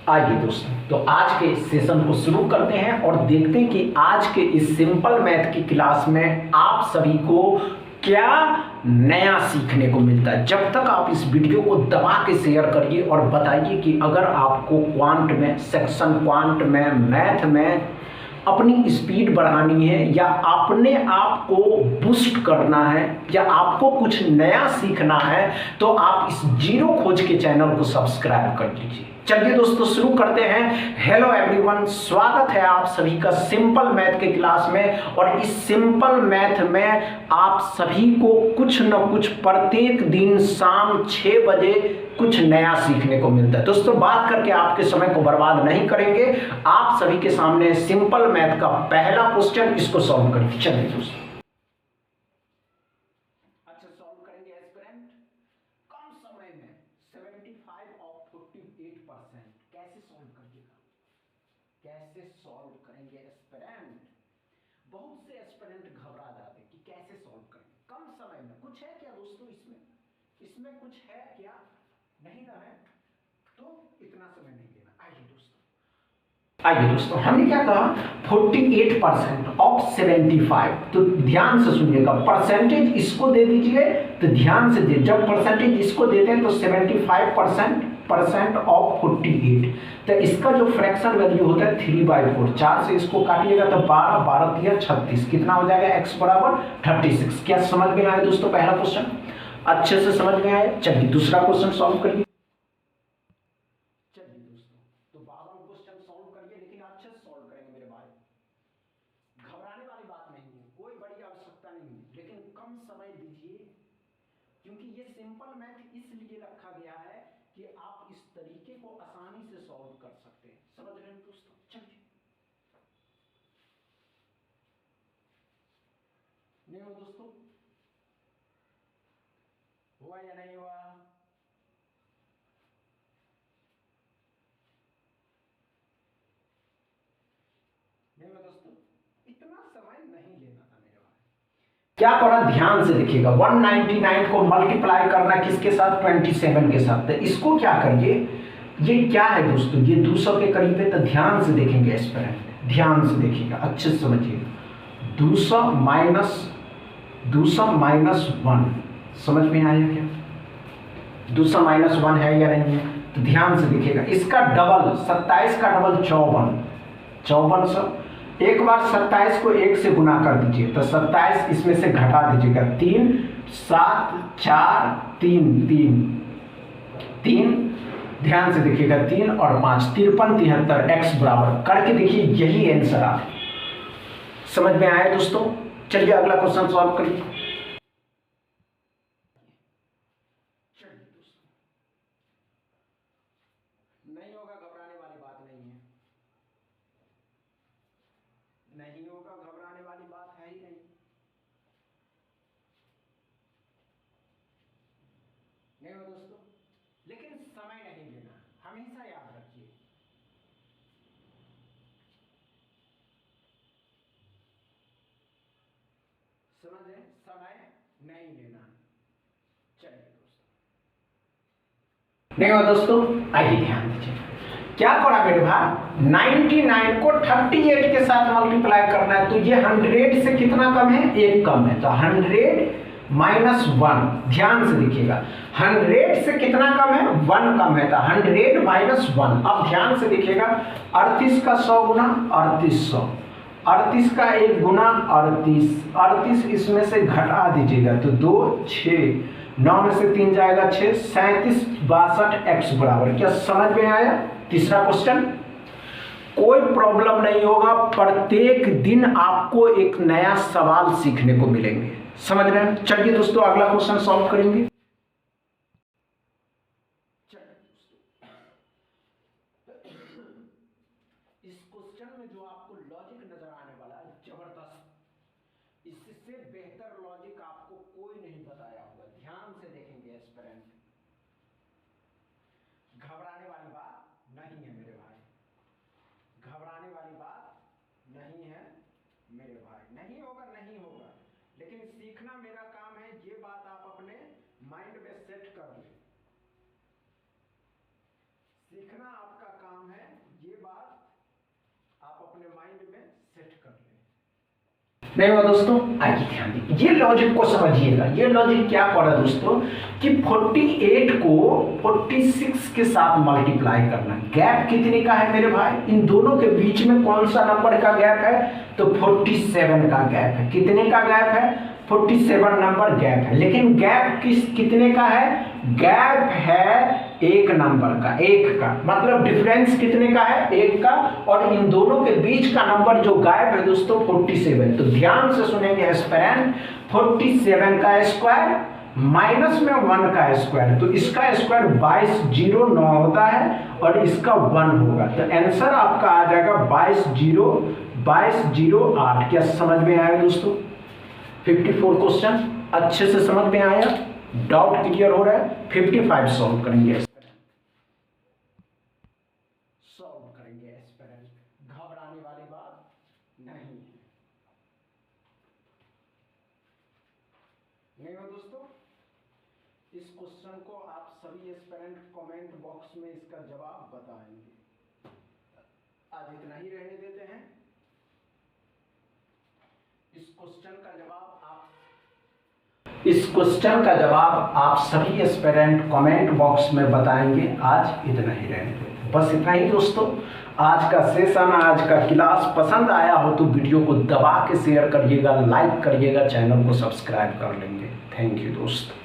आइए दोस्तों, तो आज के इस सेशन को शुरू करते हैं और देखते हैं कि आज के इस सिंपल मैथ की क्लास में आप सभी को क्या नया सीखने को मिलता है। जब तक आप इस वीडियो को दबा के शेयर करिए और बताइए कि अगर आपको क्वांट में, सेक्शन क्वांट में, मैथ में अपनी स्पीड बढ़ानी है या अपने आप को बूस्ट करना है या आपको कुछ नया सीखना है, तो आप इस जीरो खोज के चैनल को सब्सक्राइब कर लीजिए। चलिए दोस्तों शुरू करते हैं। हेलो एवरीवन, स्वागत है आप सभी का सिंपल मैथ के क्लास में। और इस सिंपल मैथ में आप सभी को कुछ न कुछ प्रत्येक दिन शाम 6 बजे कुछ नया सीखने को मिलता है। दोस्तों बात करके आपके समय को बर्बाद नहीं करेंगे। आप सभी के सामने सिंपल मैथ का पहला क्वेश्चन, इसको सॉल्व करेंगे। चलिए दोस्तों, अच्छा सॉल्व करेंगे एस्पिरेंट। कम समय में 75 ऑफ 48%। कैसे सॉल्व करिएगा, कैसे सॉल्व करेंगे एस्पिरेंट। बहुत से एस्पिरेंट घबरा जाते कि कैसे सॉल्व करेंगे कम समय में। कुछ है क्या दोस्तों इसमें कुछ है क्या? नहीं ना है तो इतना समय नहीं लेना। आइए दोस्तों हमने क्या कहा, 48% ऑफ 75। तो ध्यान से सुनिएगा, परसेंटेज इसको दे दीजिए तो ध्यान से दे। जब परसेंटेज इसको देते हैं तो 75% ऑफ 48, तो इसका जो फ्रैक्शन वैल्यू होता है 3/4। 4 से इसको काटिएगा तो 12, 12 36, कितना हो जाएगा? x बराबर 36। क्या समझ में आया दोस्तों पहला क्वेश्चन? अच्छे से समझ में आया। चलिए दूसरा क्वेश्चन सॉल्व करिए। घबराने वाली बात नहीं है, कोई बड़ी आवश्यकता नहीं है, लेकिन कम समय दीजिए, क्योंकि ये सिंपल मैथ इसलिए रखा गया है कि आप इस तरीके को आसानी से सॉल्व कर सकते हैं। समझ रहे हैं दोस्तों? चलिए, नहीं हुआ दोस्तों? हुआ या नहीं हुआ? नहीं हुआ दोस्तों? इतना समय नहीं लेना था मेरे भाई। क्या करा, ध्यान से देखिएगा। 199 को मल्टीप्लाई करना किसके साथ? 27 के साथ। तो इसको क्या करिए, ये क्या है दोस्तों, ये 200 के करीब है। तो ध्यान से देखेंगे एस्पिरेंट, ध्यान से देखिएगा, अच्छे से समझिएगा। 200 माइनस 1, समझ में आया क्या? 200 माइनस 1 है या नहीं है? तो ध्यान से देखिएगा, इसका डबल 27 का डबल 54। एक बार 27 को 1 से गुना कर दीजिए तो 27 इसमें से घटा दीजिएगा। 3 7 4 3 3 3, ध्यान से देखिएगा, 3 और 5 53 73, x बराबर करके देखिए, यही आंसर आ। समझ में आया दोस्तों? चलिए अगला क्वेश्चन सॉल्व करिए। नहीं होगा, घबराने वाली बात नहीं है। नहीं होगा, घबराने वाली बात है ही नहीं। नहीं हो दोस्तों, लेकिन समय नहीं लेना, हमेशा याद रखिए। समझ रहे? समय नहीं लेना। चलिए दोस्तों, नहीं हो दोस्तों, आइए ध्यान दीजिए। क्या करा मेरे भाई, 99 को 38 के साथ मल्टीप्लाई करना है। तो ये 100 से कितना कम है? 1 कम है। तो 100 माइनस 1, ध्यान से देखिएगा, 100 से कितना कम है? 1 कम है। तो 100 माइनस 1। अब ध्यान से देखिएगा, 38 का 100 गुना 3800, 38 का 1 गुना 38 इसमें से घटा दीजिएगा तो 2 6, 9 में से 3 जाएगा 6, 37 62 x बराबर। क्या समझ में आया? तीसरा क्वेश्चन, कोई प्रॉब्लम नहीं होगा, प्रत्येक दिन आपको एक नया सवाल सीखने को मिलेंगे। समझ रहे हैं? चलिए दोस्तों अगला क्वेश्चन सॉल्व करेंगे। इस क्वेश्चन में जो आपको लॉजिक नजर आने वाला है जबरदस्त, इससे बेहतर लॉजिक आपको कोई नहीं बताया होगा। ध्यान से देखेंगे एस्पिरेंट, घबराने वाली बात नहीं है मेरे भाई, घबराने वाली बात नहीं है मेरे भाई। नहीं होगा, नहीं होगा, लेकिन सीखना मेरा काम है। ये बात आप अपने माइंड में सेट कर लें, सीखना आपका काम है, नहीं हुआ दोस्तों? आइए ध्यान दीजिए, ये लॉजिक को समझिएगा। ये लॉजिक क्या कर रहा है दोस्तों कि 48 को 46 के साथ मल्टीप्लाई करना। गैप कितने का है मेरे भाई? इन दोनों के बीच में कौन सा नंबर का गैप है? तो 47 का गैप है। कितने का गैप है? 47 नंबर गैप है। लेकिन गैप कितने का है? गैप है एक नंबर का, एक का मतलब डिफरेंस कितने का है? एक का। और इन दोनों के बीच का नंबर जो गैप है दोस्तों 47। तो ध्यान से सुनेंगे एस्पिरेंट, 47 का स्क्वायर माइनस में 1 का स्क्वायर, तो इसका स्क्वायर 2209 होता है और इसका 1 होगा। तो आंसर आपका आ जाएगा 2208। क्या समझ में आया दोस्तों? 54 क्वेश्चन अच्छे से समझ में आया? डाउट क्लियर हो रहा है? 55 सॉल्व करेंगे, घबराने वाली बात नहीं है। नहीं हो दोस्तों? इस क्वेश्चन को आप सभी एस्पिरेंट कमेंट बॉक्स में इसका जवाब बताएंगे। आज इतना ही रहने देते हैं। इस क्वेश्चन का जवाब आप सभी एस्पिरेंट कमेंट बॉक्स में बताएंगे। आज इतना ही रहने देते हैं। बस इतना ही दोस्तों। आज का सेशन, आज का क्लास पसंद आया हो तो वीडियो को दबा के शेयर करिएगा, लाइक करिएगा, चैनल को सब्सक्राइब कर लेंगे। थैंक यू दोस्तों।